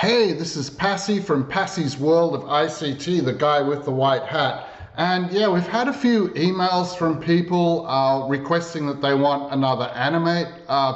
Hey, this is Passy from Passy's World of ICT, the guy with the white hat. And yeah, we've had a few emails from people requesting that they want another Animate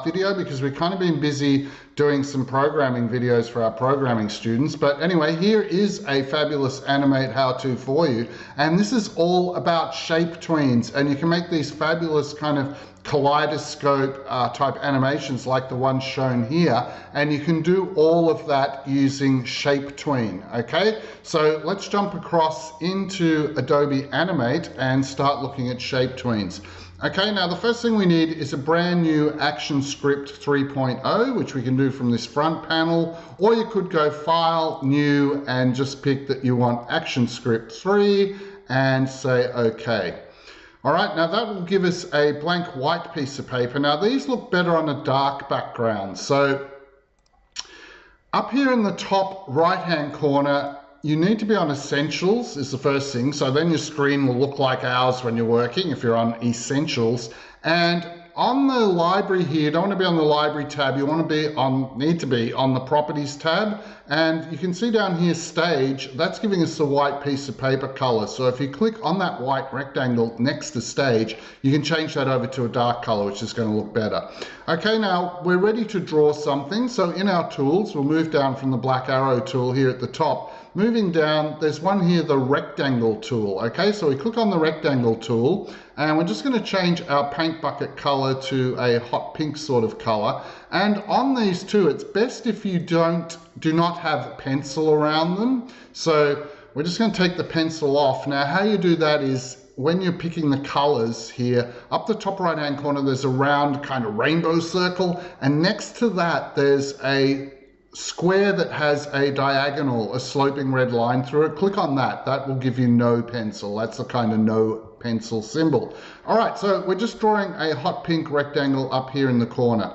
video because we've kind of been busy doing some programming videos for our programming students. But anyway, here is a fabulous Animate how-to for you. And this is all about shape tweens. And you can make these fabulous kind of kaleidoscope type animations like the one shown here, and you can do all of that using Shape Tween. Okay, so let's jump across into Adobe Animate and start looking at Shape Tweens. Okay, now the first thing we need is a brand new ActionScript 3.0, which we can do from this front panel, or you could go File, New, and just pick that you want ActionScript 3 and say OK. All right, now that will give us a blank white piece of paper. Now these look better on a dark background. So up here in the top right-hand corner, you need to be on Essentials is the first thing. So then your screen will look like ours when you're working if you're on Essentials. And on the library here, you don't want to be on the library tab, you want to be on, need to be on the properties tab. And you can see down here stage, that's giving us the white piece of paper color. So if you click on that white rectangle next to stage, you can change that over to a dark color, which is going to look better. Okay, now we're ready to draw something. So in our tools, we'll move down from the black arrow tool here at the top. Moving down, there's one here, the rectangle tool. Okay, so we click on the rectangle tool and we're just going to change our paint bucket color to a hot pink sort of color. And on these two, it's best if you do not have pencil around them. So we're just going to take the pencil off. Now, how you do that is when you're picking the colors here, up the top right hand corner, there's a round kind of rainbow circle. And next to that, there's a square that has a diagonal, a sloping red line through it. Click on that. That will give you no pencil. That's the kind of no pencil symbol. All right, so we're just drawing a hot pink rectangle up here in the corner.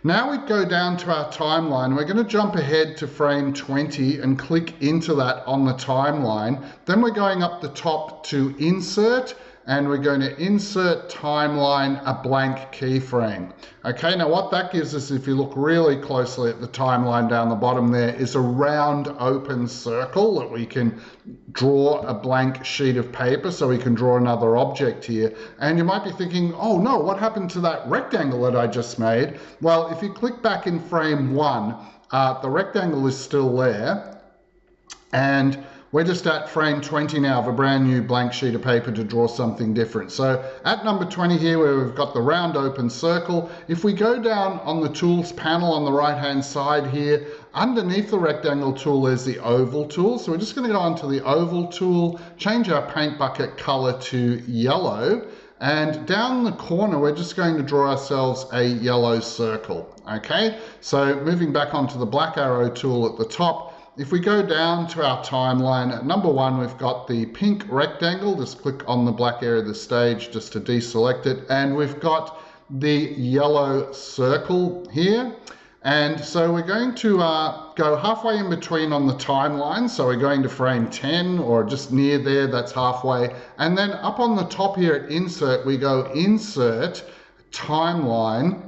Now we go down to our timeline. We're going to jump ahead to frame 20 and click into that on the timeline. Then we're going up the top to Insert, and we're going to Insert Timeline, a blank keyframe. Okay, now what that gives us, if you look really closely at the timeline down the bottom there, is a round open circle that we can draw a blank sheet of paper, so we can draw another object here. And you might be thinking, oh no, what happened to that rectangle that I just made? Well, if you click back in frame 1, the rectangle is still there, and we're just at frame 20 now of a brand new blank sheet of paper to draw something different. So at number 20 here, where we've got the round open circle, if we go down on the tools panel on the right hand side here, underneath the rectangle tool is the oval tool. So we're just going to go onto the oval tool, change our paint bucket color to yellow, and down the corner, we're just going to draw ourselves a yellow circle. Okay, so moving back onto the black arrow tool at the top, if we go down to our timeline, at number 1, we've got the pink rectangle. Just click on the black area of the stage just to deselect it. And we've got the yellow circle here. And so we're going to go halfway in between on the timeline. So we're going to frame 10 or just near there, that's halfway. And then up on the top here at Insert, we go Insert Timeline.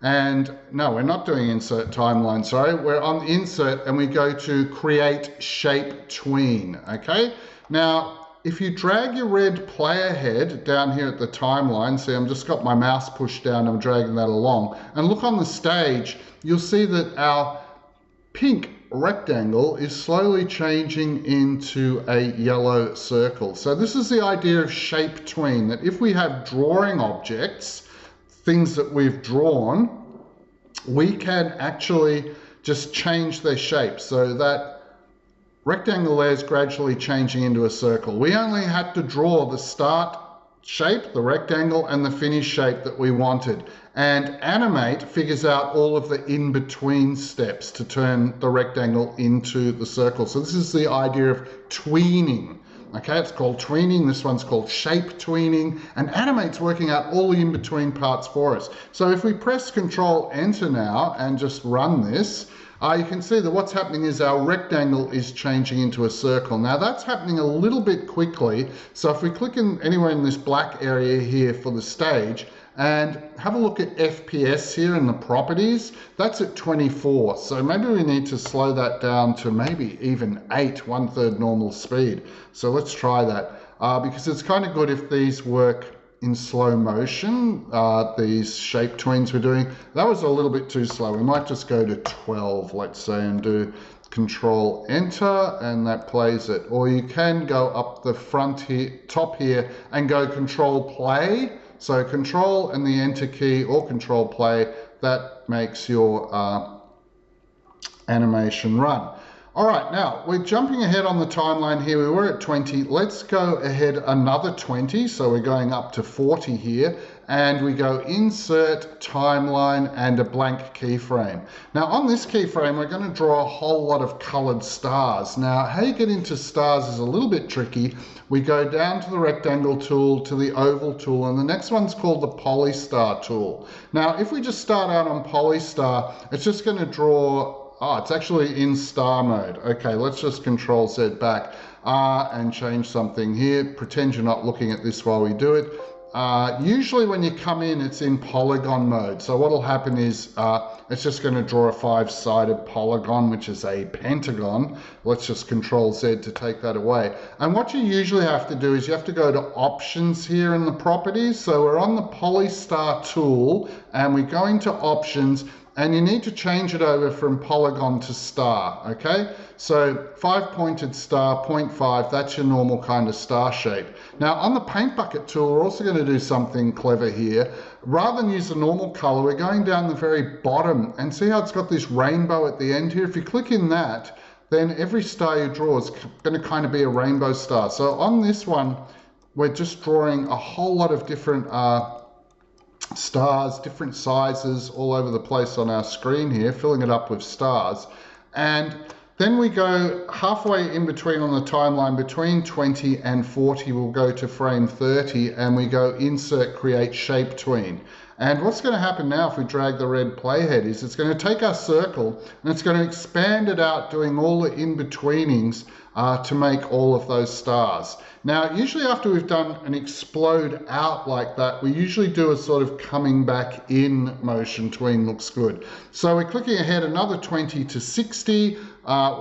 And no, we're not doing Insert Timeline, sorry. We're on Insert and we go to Create Shape Tween, okay? Now, if you drag your red player head down here at the timeline, see I'm just got my mouse pushed down, I'm dragging that along, and look on the stage, you'll see that our pink rectangle is slowly changing into a yellow circle. So this is the idea of Shape Tween, that if we have drawing objects, things that we've drawn, we can actually just change their shape. So that rectangle there is gradually changing into a circle. We only had to draw the start shape, the rectangle, and the finish shape that we wanted. And Animate figures out all of the in-between steps to turn the rectangle into the circle. So this is the idea of tweening. Okay, it's called tweening. This one's called shape tweening, and Animate's working out all the in-between parts for us. So if we press Control Enter now and just run this, you can see that what's happening is our rectangle is changing into a circle. Now that's happening a little bit quickly. So if we click in anywhere in this black area here for the stage, And have a look at FPS here in the properties. That's at 24. So maybe we need to slow that down to maybe even 8, 1/3 normal speed. So let's try that because it's kind of good if these work in slow motion, these shape tweens we're doing. That was a little bit too slow. We might just go to 12, let's say, and do Control Enter, and that plays it. Or you can go up the front here, top here, and go Control Play. So Control and the Enter key, or Control Play, that makes your animation run. All right, now we're jumping ahead on the timeline here. We were at 20. Let's go ahead another 20. So we're going up to 40 here, and we go Insert, Timeline, and a blank keyframe. Now on this keyframe, we're going to draw a whole lot of colored stars. Now how you get into stars is a little bit tricky. We go down to the rectangle tool, to the oval tool, and the next one's called the Polystar tool. Now if we just start out on Polystar, it's just going to draw. Oh, it's actually in star mode. Okay, let's just Control Z back and change something here. Pretend you're not looking at this while we do it. Usually when you come in, it's in polygon mode. So what'll happen is it's just going to draw a 5-sided polygon, which is a pentagon. Let's just Control Z to take that away. And what you usually have to do is you have to go to Options here in the properties. So we're on the Polystar tool, and we go into Options, and you need to change it over from polygon to star, okay? So 5-pointed star, 0.5, that's your normal kind of star shape. Now on the paint bucket tool, we're also going to do something clever here. Rather than use the normal color, we're going down the very bottom, and see how it's got this rainbow at the end here? If you click in that, then every star you draw is going to kind of be a rainbow star. So on this one, we're just drawing a whole lot of different stars, different sizes all over the place on our screen here, filling it up with stars. And then we go halfway in between on the timeline, between 20 and 40, we'll go to frame 30, and we go Insert, Create Shape Tween. And what's going to happen now if we drag the red playhead is it's going to take our circle and it's going to expand it out, doing all the in-betweenings to make all of those stars. Now, usually after we've done an explode out like that, we usually do a sort of coming back in motion. Tween looks good. So we're clicking ahead another 20 to 60.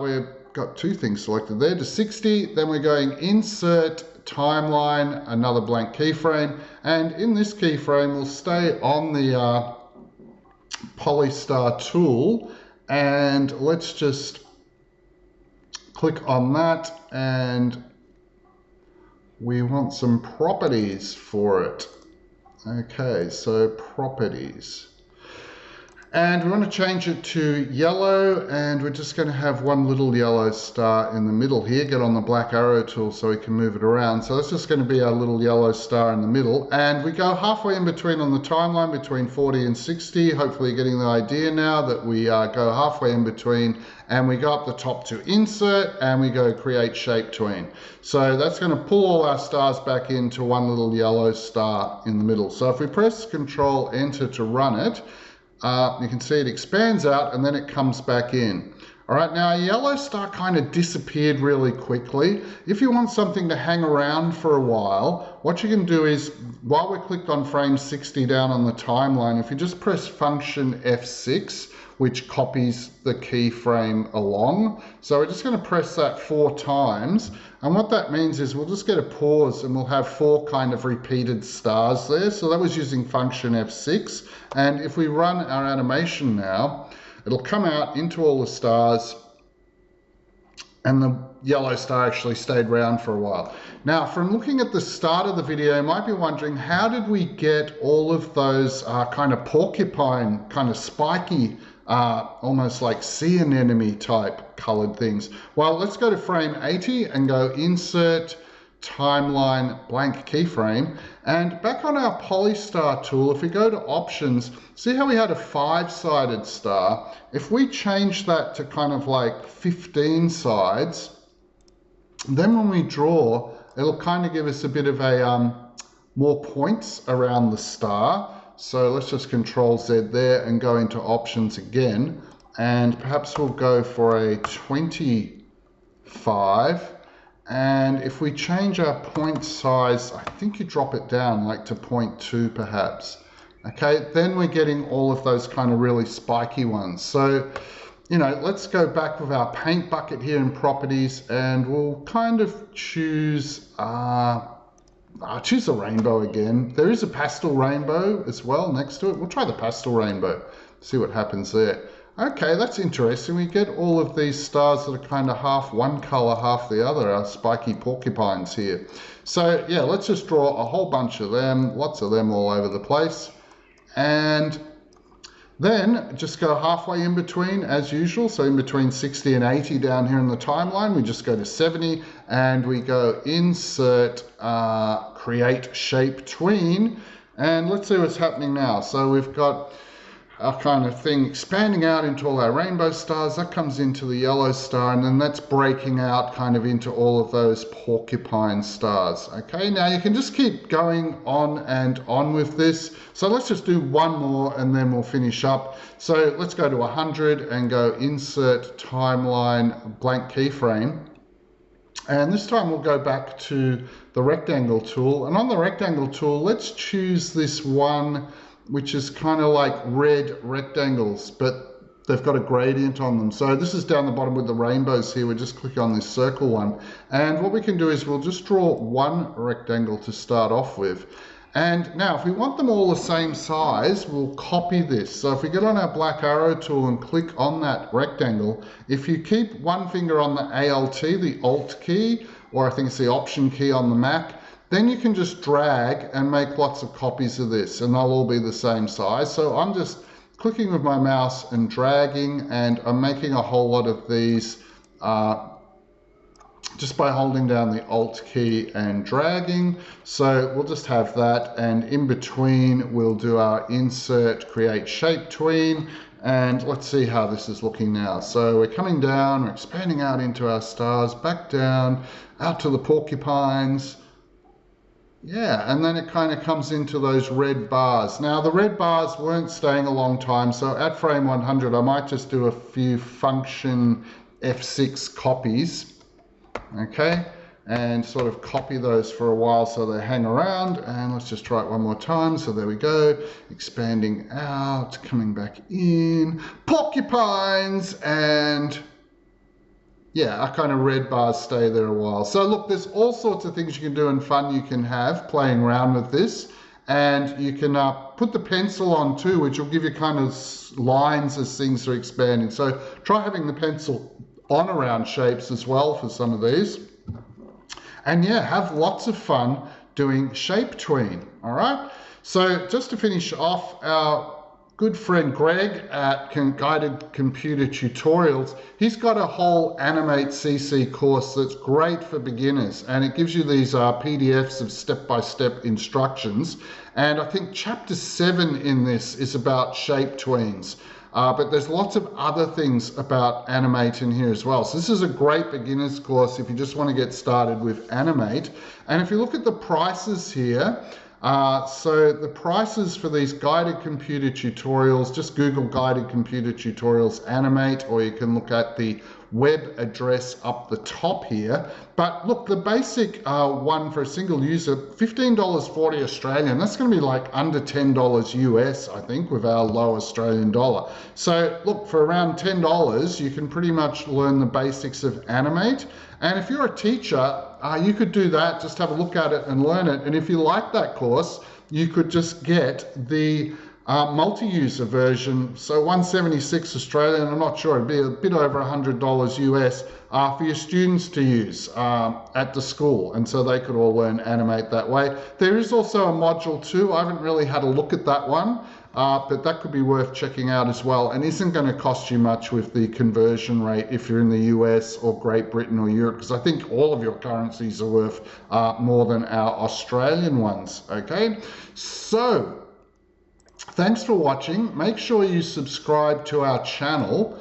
We've got two things selected there, to 60. Then we're going Insert, Timeline, another blank keyframe. And in this keyframe, we'll stay on the Polystar tool. And let's just click on that, and we want some properties for it. Okay, so properties. And we want to change it to yellow, and we're just going to have one little yellow star in the middle here. Get on the black arrow tool so we can move it around. So it's just going to be our little yellow star in the middle. And we go halfway in between on the timeline, between 40 and 60. Hopefully you're getting the idea now that we go halfway in between, and we go up the top to Insert, and we go Create Shape Tween. So that's going to pull all our stars back into one little yellow star in the middle. So if we press Control Enter to run it, you can see it expands out and then it comes back in. All right, now a yellow star kind of disappeared really quickly. If you want something to hang around for a while, what you can do is, while we're clicked on frame 60 down on the timeline, if you just press Function F6, which copies the keyframe along. So we're just going to press that 4 times. And what that means is we'll just get a pause and we'll have 4 kind of repeated stars there. So that was using Function F6. And if we run our animation now, it'll come out into all the stars, and the yellow star actually stayed around for a while. Now, from looking at the start of the video, you might be wondering, how did we get all of those kind of porcupine, kind of spiky, almost like sea anemone type colored things? Well, let's go to frame 80 and go Insert, Timeline, blank keyframe. And back on our Polystar tool, if we go to Options, see how we had a 5-sided star? If we change that to kind of like 15 sides, then when we draw, it'll kind of give us a bit of a more points around the star. So let's just Control Z there and go into Options again. And perhaps we'll go for a 25. And if we change our point size, I think you drop it down like to 0.2 perhaps. Okay, then we're getting all of those kind of really spiky ones. So, you know, let's go back with our paint bucket here in properties, and we'll kind of choose I'll choose a rainbow again. There is a pastel rainbow as well next to it. We'll try the pastel rainbow, see what happens there. Okay, that's interesting. We get all of these stars that are kind of half one color, half the other, our spiky porcupines here. So yeah, let's just draw a whole bunch of them, lots of them all over the place. And then just go halfway in between as usual. So in between 60 and 80 down here in the timeline, we just go to 70 and we go insert, create shape tween. And let's see what's happening now. So we've got our kind of thing expanding out into all our rainbow stars. That comes into the yellow star, and then that's breaking out kind of into all of those porcupine stars. Okay, now you can just keep going on and on with this. So let's just do one more and then we'll finish up. So let's go to 100 and go insert timeline blank keyframe. And this time we'll go back to the rectangle tool. And on the rectangle tool, let's choose this one which is kind of like red rectangles, but they've got a gradient on them. So this is down the bottom with the rainbows here. We're just clicking on this circle one. And what we can do is we'll just draw one rectangle to start off with. And now if we want them all the same size, we'll copy this. So if we get on our black arrow tool and click on that rectangle, if you keep one finger on the ALT, the Alt key, or I think it's the Option key on the Mac, then you can just drag and make lots of copies of this, and they'll all be the same size. So I'm just clicking with my mouse and dragging, and I'm making a whole lot of these just by holding down the Alt key and dragging. So we'll just have that, and in between we'll do our insert create shape tween, and let's see how this is looking now. So we're coming down, we're expanding out into our stars, back down, out to the porcupines. Yeah, and then it kind of comes into those red bars. Now the red bars weren't staying a long time, so at frame 100 I might just do a few function F6 copies, okay, and sort of copy those for a while so they hang around. And let's just try it one more time. So there we go, expanding out, coming back in, porcupines, and yeah, our kind of red bars stay there a while. So look, there's all sorts of things you can do and fun you can have playing around with this. And you can put the pencil on too, which will give you kind of lines as things are expanding. So try having the pencil on around shapes as well for some of these. And yeah, have lots of fun doing shape tween, all right? So just to finish off, our good friend Greg at Guided Computer Tutorials, he's got a whole Animate CC course that's great for beginners, and it gives you these PDFs of step-by-step instructions. And I think chapter 7 in this is about shape tweens. But there's lots of other things about Animate in here as well. So this is a great beginner's course if you just want to get started with Animate. And if you look at the prices here, so the prices for these guided computer tutorials, just Google guided computer tutorials Animate, or you can look at the web address up the top here. But look, the basic one for a single user, $15.40 Australian. That's going to be like under $10 US, I think, with our low Australian dollar. So look, for around $10, you can pretty much learn the basics of Animate. And if you're a teacher, you could do that, just have a look at it and learn it. And if you like that course, you could just get the multi-user version, so 176 Australian, I'm not sure, it'd be a bit over $100 US for your students to use at the school, and so they could all learn Animate that way. There is also a module 2. I haven't really had a look at that one, but that could be worth checking out as well, and isn't going to cost you much with the conversion rate if you're in the US or Great Britain or Europe, because I think all of your currencies are worth more than our Australian ones. Okay, so thanks for watching. Make sure you subscribe to our channel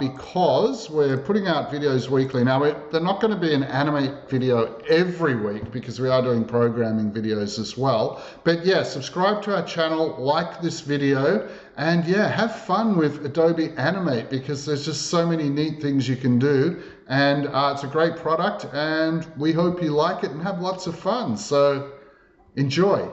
because we're putting out videos weekly. Now, they're not going to be an Animate video every week because we are doing programming videos as well. But yeah, subscribe to our channel, like this video, and yeah, have fun with Adobe Animate because there's just so many neat things you can do. And it's a great product, and we hope you like it and have lots of fun. So enjoy.